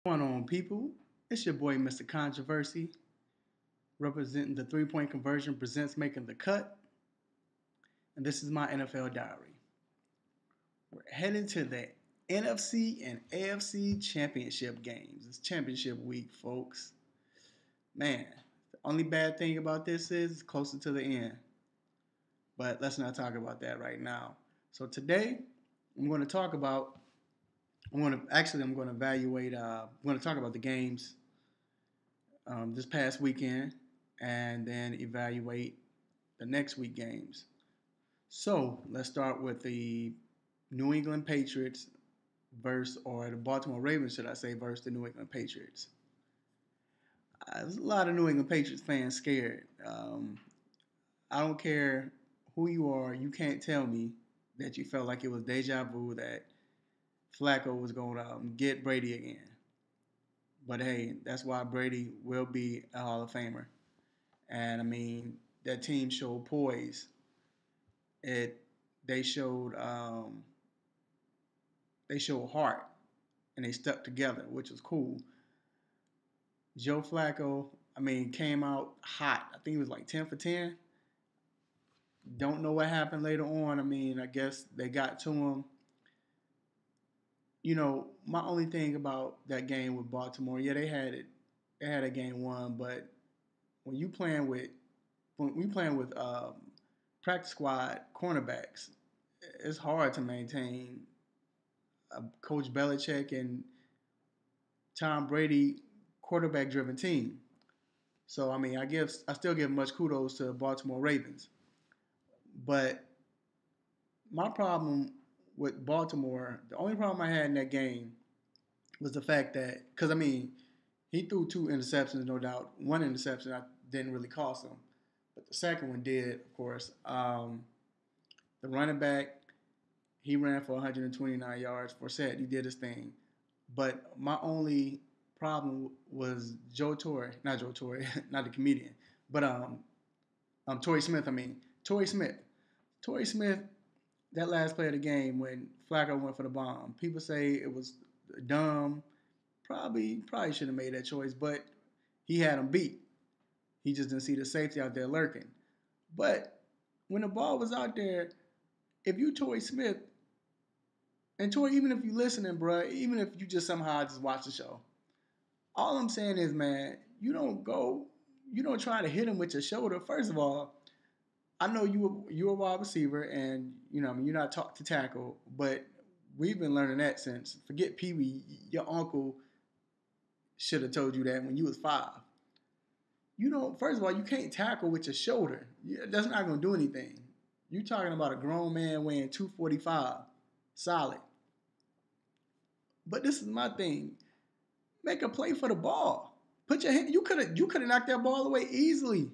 What's going on, people? It's your boy, Mr. Controversy, representing the three-point conversion presents making the cut, and this is my NFL diary. We're heading to the NFC and AFC championship games. It's championship week, folks. Man, the only bad thing about this is it's closer to the end, but let's not talk about that right now. So today, I'm going to talk about. I'm going to evaluate. I'm going to talk about the games this past weekend and then evaluate the next week games. So let's start with the New England Patriots or the Baltimore Ravens, should I say, versus the New England Patriots. There's a lot of New England Patriots fans scared. I don't care who you are, you can't tell me that you felt like it was deja vu that Flacco was going to get Brady again. But hey, that's why Brady will be a Hall of Famer. And I mean, that team showed poise. It they showed heart, and they stuck together, which was cool. Joe Flacco, I mean, came out hot. I think he was like 10 for 10. Don't know what happened later on. I mean, I guess they got to him. My only thing about that game with Baltimore, yeah, they had it. They had a game won, but when you playing with practice squad cornerbacks, it's hard to maintain a Coach Belichick and Tom Brady quarterback driven team. So I mean, I still give much kudos to Baltimore Ravens, but my problem with Baltimore, the only problem I had in that game was the fact that, because I mean, he threw two interceptions, no doubt. One interception I didn't really cost him, but the second one did, of course. The running back, he ran for 129 yards. Forsett, he did his thing. But my only problem was not Joe Torre, not the comedian, but Torrey Smith. Torrey Smith, that last play of the game when Flacco went for the bomb. People say it was dumb. Probably should have made that choice, but he had him beat. He just didn't see the safety out there lurking. But when the ball was out there, if you Torrey Smith, and Torrey, even if you listening, bro, even if you just somehow just watch the show, all I'm saying is, man, you don't try to hit him with your shoulder. First of all, I know you're a wide receiver, and you're not taught to tackle, but we've been learning that since forget Pee Wee. Your uncle should have told you that when you was 5. First of all, you can't tackle with your shoulder. That's not going to do anything. You're talking about a grown man weighing 245, solid. But this is my thing. Make a play for the ball. Put your hand. You could have knocked that ball away easily.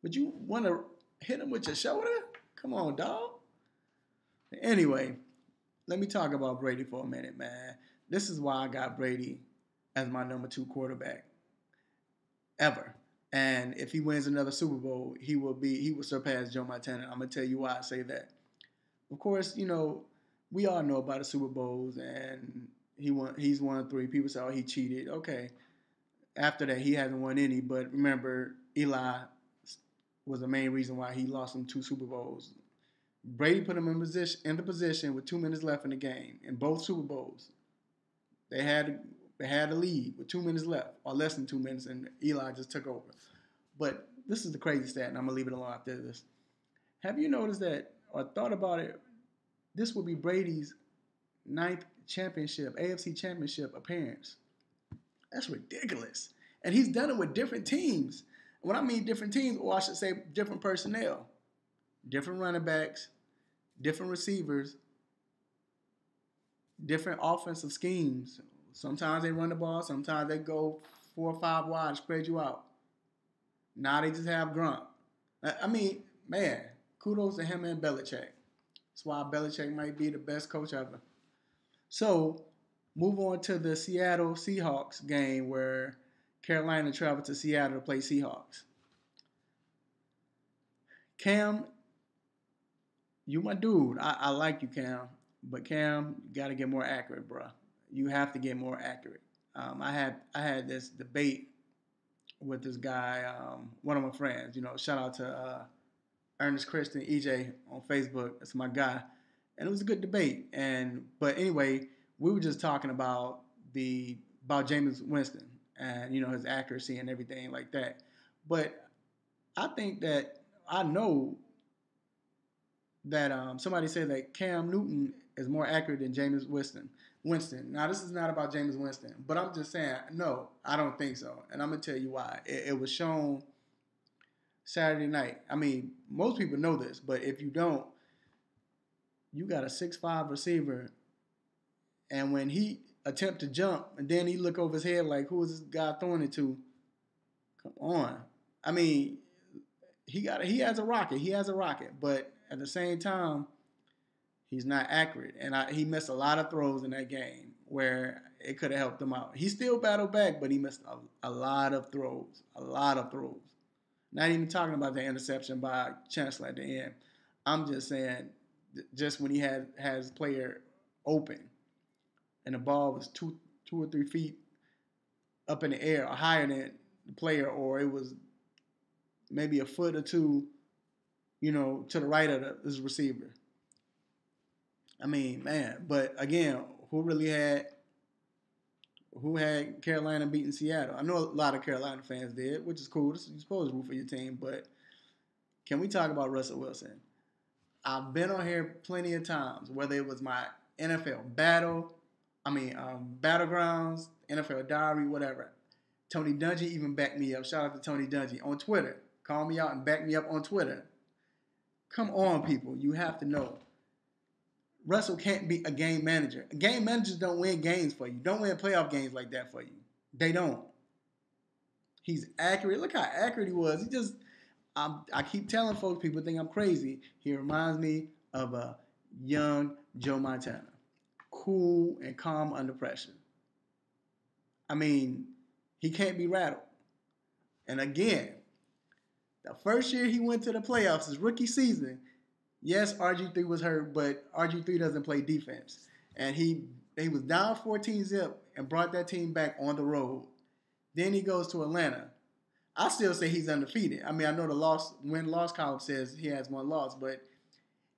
But you want to hit him with your shoulder? Come on, dog. Anyway, let me talk about Brady for a minute, man. This is why I got Brady as my number 2 quarterback ever. And if he wins another Super Bowl, he will surpass Joe Montana. I'm gonna tell you why I say that. Of course, we all know about the Super Bowls, and he's won 3. People say, oh, he cheated. Okay. After that, he hasn't won any. But remember, Eli was the main reason why he lost him 2 Super Bowls. Brady put him in the position with 2 minutes left in the game in both Super Bowls. They had the lead with 2 minutes left, or less than 2 minutes, and Eli just took over. But this is the crazy stat, and I'm gonna leave it alone after this. Have you noticed that, or thought about it? This would be Brady's 9th championship, AFC championship appearance. That's ridiculous. And he's done it with different teams. When I mean different teams, or I should say different personnel, different running backs, different receivers, different offensive schemes. Sometimes they run the ball, sometimes they go 4 or 5 wide and spread you out. Now they just have Grunt. I mean, man, kudos to him and Belichick. That's why Belichick might be the best coach ever. So, move on to the Seattle Seahawks game where Carolina traveled to Seattle to play Seahawks. Cam, you my dude. I like you, Cam. But Cam, you got to get more accurate, bro. You have to get more accurate. I had this debate with this guy, one of my friends. Shout out to Ernest Christian EJ on Facebook. That's my guy, and it was a good debate. But anyway, we were just talking about Jameis Winston and his accuracy and everything like that. But I think that I know that somebody said that Cam Newton is more accurate than Jameis Winston. Now, this is not about Jameis Winston, but I'm just saying, no, I don't think so. And I'm going to tell you why. It was shown Saturday night. I mean, most people know this, but if you don't, you got a 6'5" receiver, and when he attempt to jump, and then he look over his head like, who is this guy throwing it to? Come on. I mean, he has a rocket. He has a rocket, but at the same time, he's not accurate, and he missed a lot of throws in that game where it could have helped him out. He still battled back, but he missed a lot of throws. A lot of throws. Not even talking about the interception by Chancellor at the end. I'm just saying, just when he has his player open, and the ball was two or 3 feet up in the air or higher than the player, or it was maybe a foot or two, to the right of this receiver. I mean, man, but again, who had Carolina beating Seattle? I know a lot of Carolina fans did, which is cool. You're supposed to root for your team, but can we talk about Russell Wilson? I've been on here plenty of times, whether it was my NFL battlegrounds, NFL diary, whatever. Tony Dungy even backed me up. Shout out to Tony Dungy on Twitter. Call me out and back me up on Twitter. Come on, people. You have to know. Russell can't be a game manager. Game managers don't win games for you. Don't win playoff games like that for you. They don't. He's accurate. Look how accurate he was. I keep telling folks, people think I'm crazy. He reminds me of a young Joe Montana. Cool and calm under pressure. I mean, he can't be rattled. And again, the first year he went to the playoffs, his rookie season, yes, RG3 was hurt, but RG3 doesn't play defense. And he was down 14-0 and brought that team back on the road. Then he goes to Atlanta. I still say he's undefeated. I mean, I know the win-loss column says he has 1 loss, but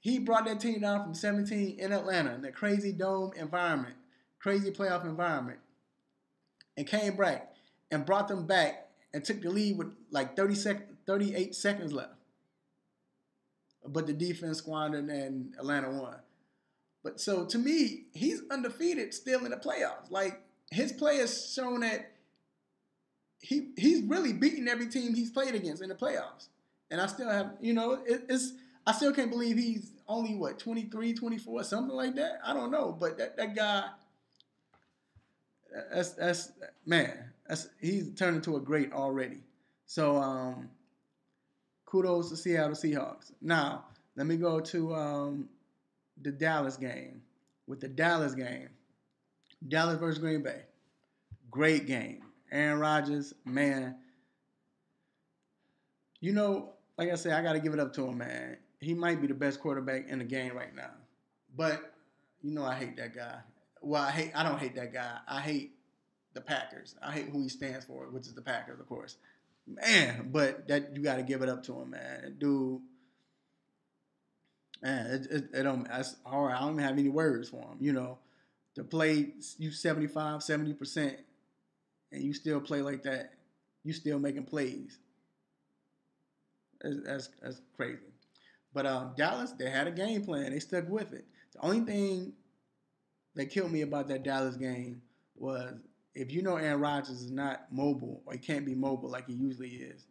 he brought that team down from 17 in Atlanta in a crazy dome environment, crazy playoff environment, and came back and brought them back and took the lead with like 38 seconds left. But the defense squandered and Atlanta won. But so to me, he's undefeated still in the playoffs. Like, his play has shown that he's really beaten every team he's played against in the playoffs. And I still have, I still can't believe he's only, 23, 24, something like that? I don't know. But that guy, he's turned into a great already. So, kudos to Seattle Seahawks. Now, let me go to the Dallas game. With the Dallas game, Dallas versus Green Bay. Great game. Aaron Rodgers, man. Like I said, I got to give it up to him, man. He might be the best quarterback in the game right now. But, I hate that guy. Well, I don't hate that guy. I hate the Packers. I hate who he stands for, which is the Packers, of course. Man, but that you got to give it up to him, man. Dude, man, that's hard. I don't even have any words for him. To play you 75, 70%, and you still play like that, you still making plays. That's crazy. But Dallas, they had a game plan. They stuck with it. The only thing that killed me about that Dallas game was, if Aaron Rodgers is not mobile, or he can't be mobile like he usually is,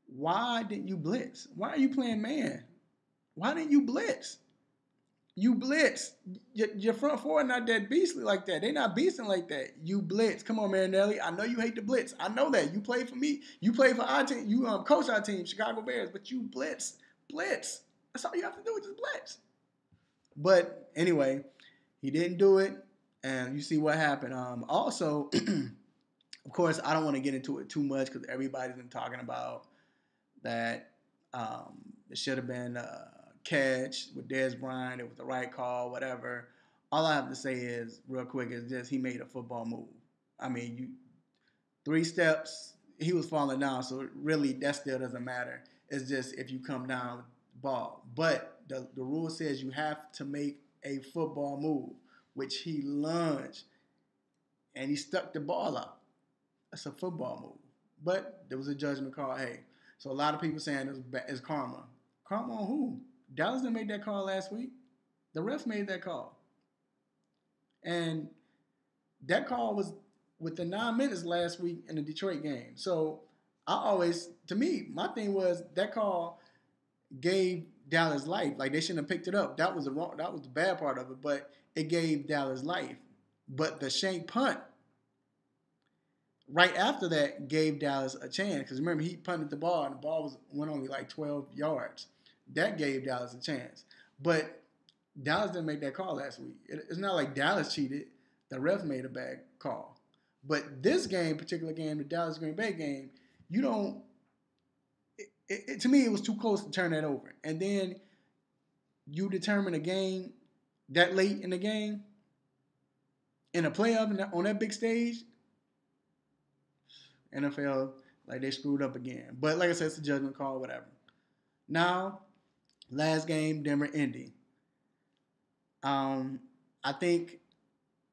why didn't you blitz? Why are you playing man? Why didn't you blitz? You blitz. Your front four not that beastly like that. They're not beasting like that. You blitz. Come on, Marinelli. I know you hate the blitz. I know that. You play for me. You play for our team. You coach our team, Chicago Bears, but you blitz. Blitz. That's all you have to do, is just blitz. But anyway, he didn't do it. And you see what happened. Also, of course, I don't want to get into it too much because everybody's been talking about that it should have been catch with Dez Bryant. It was the right call, whatever. All I have to say is, real quick, is just he made a football move. I mean, you 3 steps, he was falling down, so really that still doesn't matter. It's just if you come down with the ball. But the rule says you have to make a football move, which he lunged and he stuck the ball out. That's a football move. But there was a judgment call. Hey, so a lot of people saying it's karma. Karma on who? Dallas didn't make that call last week. The ref made that call. And that call was within 9 minutes last week in the Detroit game. So I always, to me, my thing was that call gave Dallas life. Like they shouldn't have picked it up. That was the wrong. That was the bad part of it. But it gave Dallas life. But the shank punt right after that gave Dallas a chance because remember he punted the ball and the ball went only like 12 yards. That gave Dallas a chance. But Dallas didn't make that call last week. It's not like Dallas cheated. The ref made a bad call. But this game, particular game, the Dallas Green Bay game, you don't. To me, it was too close to turn that over. And then you determine a game that late in the game in a playoff on that big stage. NFL, like they screwed up again. But like I said, it's a judgment call, whatever. Now, last game, Denver Indy. I think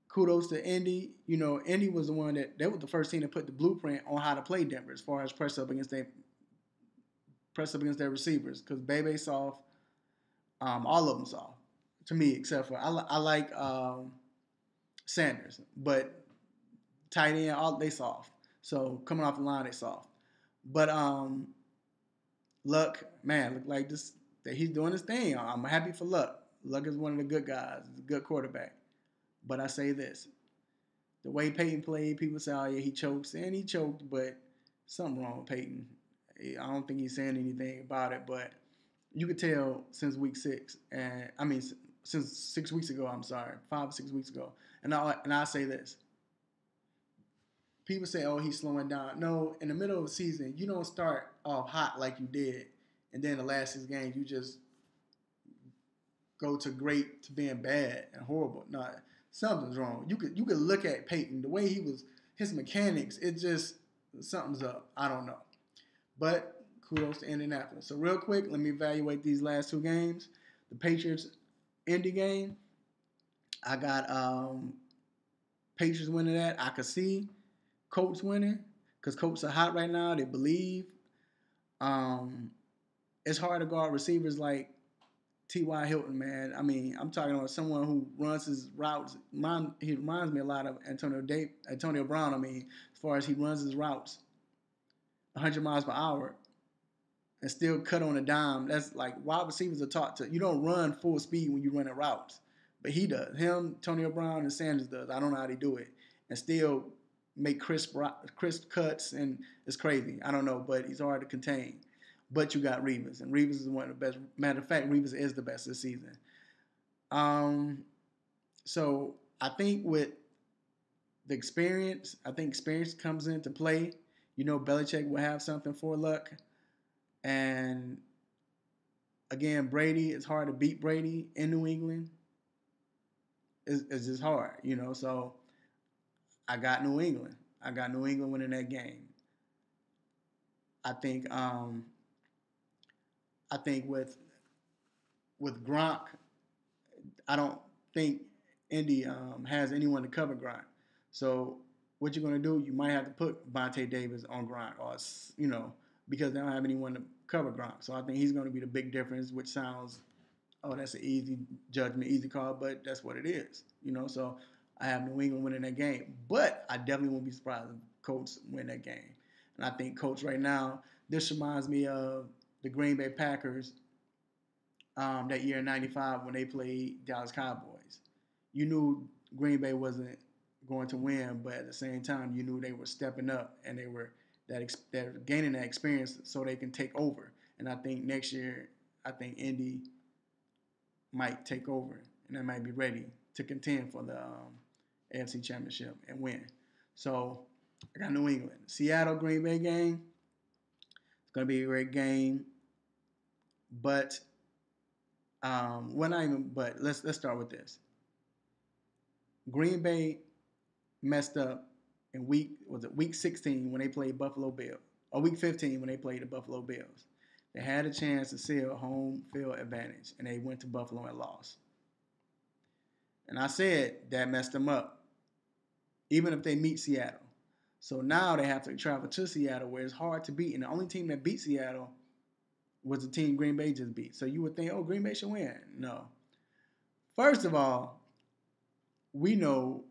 kudos to Indy. You know, Indy was the one that was the first team to put the blueprint on how to play Denver as far as press up against their receivers because Bebe soft, all of them soft to me except for I like Sanders, but tight end all they soft. So coming off the line they soft, but Luck man look like this that he's doing his thing. I'm happy for Luck. Luck is one of the good guys. He's a good quarterback. But I say this. The way Peyton played, people say, oh, yeah, he chokes. And he choked, but something wrong with Peyton. I don't think he's saying anything about it, but you could tell since week 6. And I mean, since 6 weeks ago, I'm sorry, 5 or 6 weeks ago. And I say this. People say, oh, he's slowing down. No, in the middle of the season, you don't start off hot like you did. And then the last 6 games, you just go to great to being bad and horrible. No, something's wrong. You could look at Peyton, the way he was, his mechanics, it just, something's up. I don't know. But kudos to Indianapolis. So real quick, let me evaluate these last 2 games. The Patriots Indy game, I got Patriots winning that. I could see Colts winning because Colts are hot right now. They believe. It's hard to guard receivers like T.Y. Hilton, man. I mean, I'm talking about someone who runs his routes. He reminds me a lot of Antonio Brown. I mean, as far as he runs his routes, 100 miles per hour, and still cut on a dime. That's like wide receivers are taught to. You don't run full speed when you run running routes, but he does. Him, Antonio Brown, and Sanders does. I don't know how they do it, and still make crisp cuts, and it's crazy. I don't know, but he's hard to contain. But you got Reeves, and Reeves is one of the best. Matter of fact, Reeves is the best this season. So I think with the experience, experience comes into play. You know, Belichick will have something for Luck. And again, Brady, it's hard to beat Brady in New England. It's just hard, you know. So I got New England. I got New England winning that game. I think with Gronk, I don't think Indy has anyone to cover Gronk. So what you're going to do, you might have to put Vontae Davis on Gronk, or you know, because they don't have anyone to cover Gronk. So I think he's going to be the big difference, which sounds, oh, that's an easy judgment, easy call, but that's what it is, you know. So I have New England winning that game, but I definitely won't be surprised if Colts win that game. And I think Colts right now, this reminds me of the Green Bay Packers that year in '95 when they played Dallas Cowboys. You knew Green Bay wasn't going to win, but at the same time, you knew they were stepping up and they were gaining that experience so they can take over. And I think next year, I think Indy might take over and they might be ready to contend for the AFC Championship and win. So I got New England. Seattle Green Bay game. It's going to be a great game. But let's start with this. Green Bay messed up in week 16 when they played Buffalo Bills, or week 15 when they played the Buffalo Bills. They had a chance to seal home field advantage, and they went to Buffalo and lost. And I said that messed them up, even if they meet Seattle. So now they have to travel to Seattle, where it's hard to beat. And the only team that beat Seattle was the team Green Bay just beat. So you would think, oh, Green Bay should win. No. First of all, we know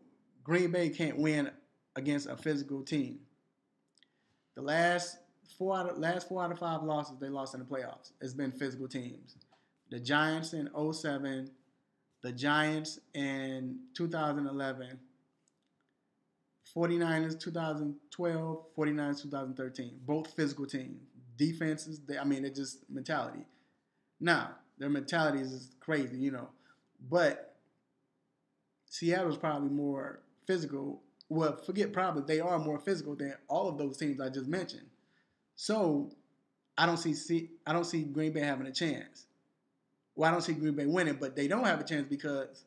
Green Bay can't win against a physical team. The last four out of 5 losses they lost in the playoffs has been physical teams. The Giants in 07, the Giants in 2011, 49ers 2012, 49ers 2013. Both physical teams. Defenses, it's just mentality. Now, their mentality is crazy, But Seattle's probably more physical. Well, forget probably. They are more physical than all of those teams I just mentioned. So, I don't see Green Bay having a chance. Well, I don't see Green Bay winning, but they don't have a chance because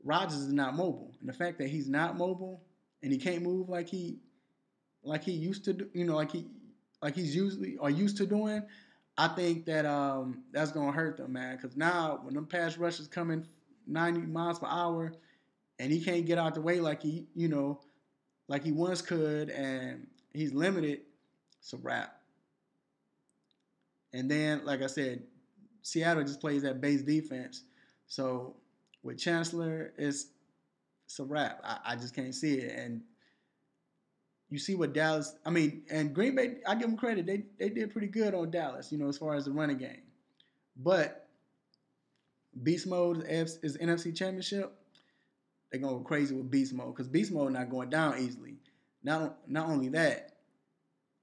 Rodgers is not mobile. And the fact that he's not mobile and he can't move like he used to do, like he's usually or used to doing, I think that that's gonna hurt them, man. Because now when them pass rushes coming 90 miles per hour and he can't get out the way like like he once could, and he's limited, it's a wrap. And then, like I said, Seattle just plays that base defense. So with Chancellor, it's a wrap. I just can't see it. And you see what Dallas, and Green Bay, I give them credit. They did pretty good on Dallas, as far as the running game. But Beast Mode is NFC Championship. They're going to go crazy with Beast Mode because Beast Mode not going down easily. Not only that,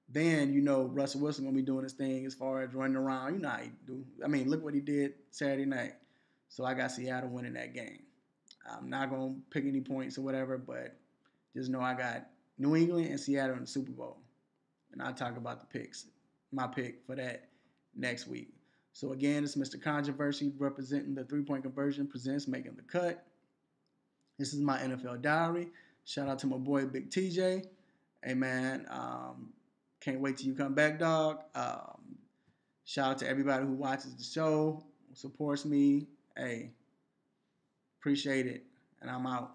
then Russell Wilson going to be doing his thing as far as running around. You know how he do. Look what he did Saturday night. So I got Seattle winning that game. I'm not going to pick any points or whatever, but just know I got New England and Seattle in the Super Bowl. And I'll talk about the picks, my pick for that next week. So again, it's Mr. Controversy representing the 3-point conversion, presents Making the Cut. This is my NFL diary. Shout out to my boy Big TJ. Hey man, can't wait till you come back, dog. Shout out to everybody who watches the show, supports me. Hey, appreciate it. And I'm out.